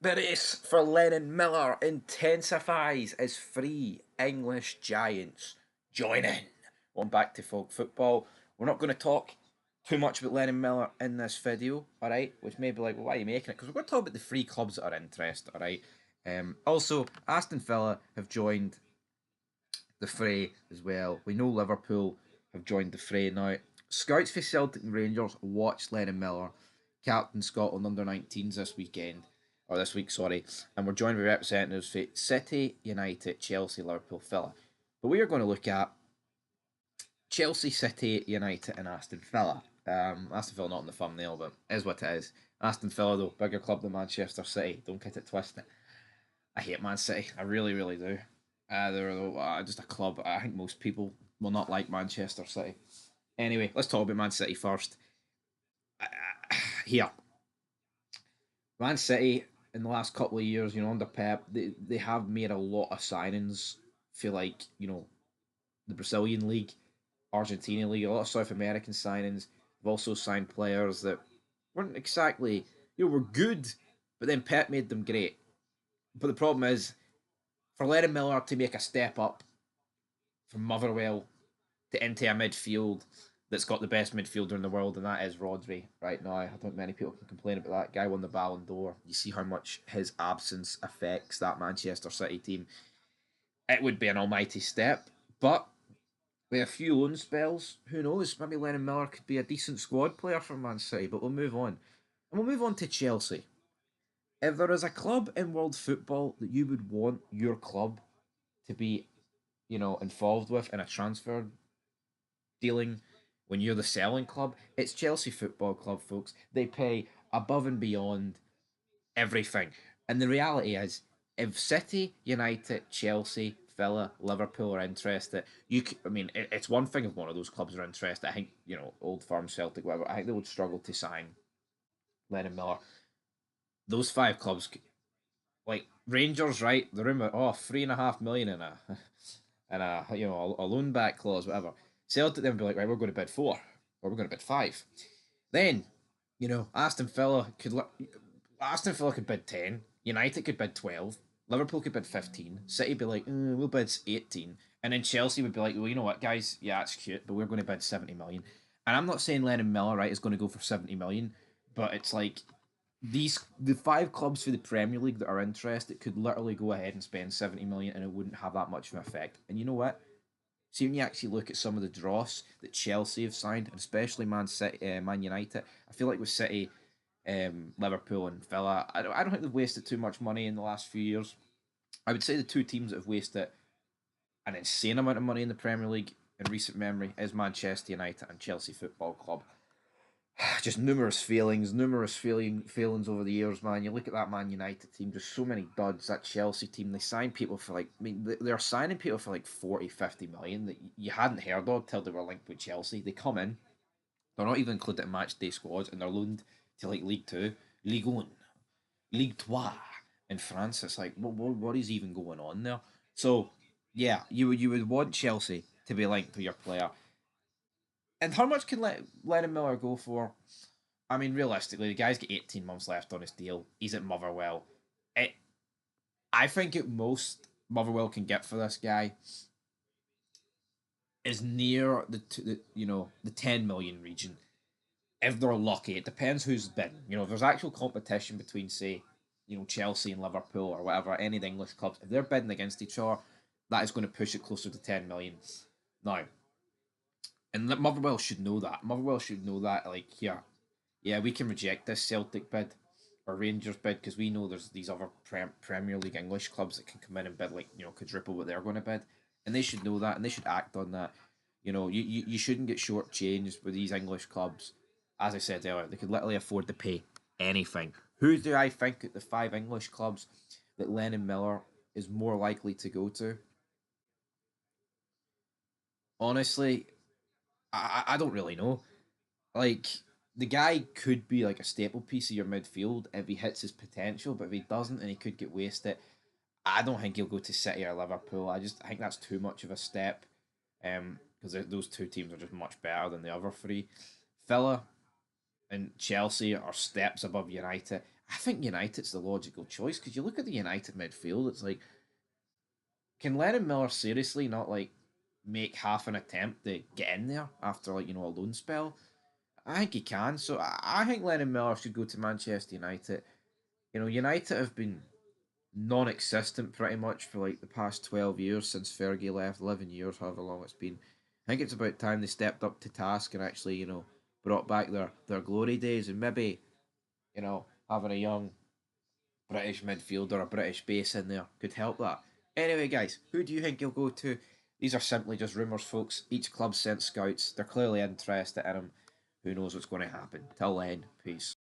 The race for Lennon Miller intensifies as three English giants join in. On back to folk football. We're not going to talk too much about Lennon Miller in this video, alright? Which may be like, well, why are you making it? Because we're going to talk about the three clubs that are interested, alright? Also, Aston Villa have joined the fray as well. We know Liverpool have joined the fray now. Scouts for Celtic and Rangers watched Lennon Miller, captain Scotland under 19s this weekend, or this week, sorry, and we're joined by representatives for City, United, Chelsea, Liverpool, Villa. But we are going to look at Chelsea, City, United, and Aston Villa. Aston Villa not in the thumbnail, but is what it is. Aston Villa, though, bigger club than Manchester City. Don't get it twisted. I hate Man City. I really, really do. They're just a club. I think most people will not like Manchester City. Anyway, let's talk about Man City first. Here, Man City in the last couple of years, under Pep, they have made a lot of signings. Feel like the Brazilian league, Argentina league, a lot of South American signings. They've also signed players that weren't exactly were good, but then Pep made them great. But the problem is, for Lennon Miller to make a step up from Motherwell to into a midfield that's got the best midfielder in the world, and that is Rodri right now. I don't think many people can complain about that. Guy won the Ballon d'Or. You see how much his absence affects that Manchester City team. It would be an almighty step, but with a few loan spells, who knows? Maybe Lennon Miller could be a decent squad player for Man City, but we'll move on. And we'll move on to Chelsea. If there is a club in world football that you would want your club to be, involved with in a transfer dealing when you're the selling club, it's Chelsea Football Club, folks. They pay above and beyond everything. And the reality is, if City, United, Chelsea, Villa, Liverpool are interested, it's one thing if one of those clubs are interested. I think, Old Firm, Celtic, whatever, I think they would struggle to sign Lennon Miller. Those five clubs, like Rangers, right? The rumor, 3.5 million in a and a loan back clause, whatever. Celtic then would be like, right, we're going to bid four, or we're going to bid five. Then, Aston Villa could bid 10, United could bid 12, Liverpool could bid 15, City would be like, we'll bid 18, and then Chelsea would be like, well, you know what, guys, yeah, it's cute, but we're going to bid 70 million. And I'm not saying Lennon Miller, right, is going to go for 70 million, but it's like the five clubs for the Premier League that are interested could literally go ahead and spend 70 million and it wouldn't have that much of an effect. And you know what? See, when you actually look at some of the dross that Chelsea have signed, and especially Man City, Man United, I feel like with City, Liverpool, and Villa, I don't think they've wasted too much money in the last few years. I would say the two teams that have wasted an insane amount of money in the Premier League in recent memory is Manchester United and Chelsea Football Club. Just numerous failings over the years, man. You look at that Man United team, just so many duds. That Chelsea team, they sign people for they're signing people for like 40, 50 million that you hadn't heard of till they were linked with Chelsea. They come in, they're not even included in match day squads, and they're loaned to like League Two, Ligue 1, Ligue 3 in France. It's like, what is even going on there? So, yeah, you would want Chelsea to be linked to your player. And how much can Lennon Miller go for? I mean, realistically, the guy's got 18 months left on his deal. He's at Motherwell. It, I think at most Motherwell can get for this guy is near the 10 million region. If they're lucky, it depends who's bidding. If there's actual competition between, say, Chelsea and Liverpool or whatever, any of the English clubs, if they're bidding against each other, that is going to push it closer to 10 million. Now, and Motherwell should know that. Motherwell should know that. Like, yeah, we can reject this Celtic bid or Rangers bid because we know there's these other Premier League English clubs that can come in and bid like quadruple what they're going to bid, and they should know that and they should act on that. You shouldn't get shortchanged with these English clubs. As I said earlier, they could literally afford to pay anything. Who do I think at the five English clubs that Lennon Miller is more likely to go to? Honestly, I don't really know. Like, the guy could be like a staple piece of your midfield if he hits his potential, but if he doesn't and he could get wasted, I don't think he'll go to City or Liverpool. I think that's too much of a step. Because those two teams are just much better than the other three. Villa and Chelsea are steps above United. I think United's the logical choice because you look at the United midfield, it's like, can Lennon Miller seriously not like make half an attempt to get in there after like a loan spell? I think he can. So I think Lennon Miller should go to Manchester United. United have been non-existent pretty much for like the past 12 years since Fergie left, 11 years, however long it's been. I think it's about time they stepped up to task and actually brought back their glory days and maybe having a young British midfielder, a British base in there could help that. Anyway, guys, who do you think he'll go to? These are simply just rumours, folks. Each club sent scouts. They're clearly interested in him. Who knows what's going to happen? Till then, peace.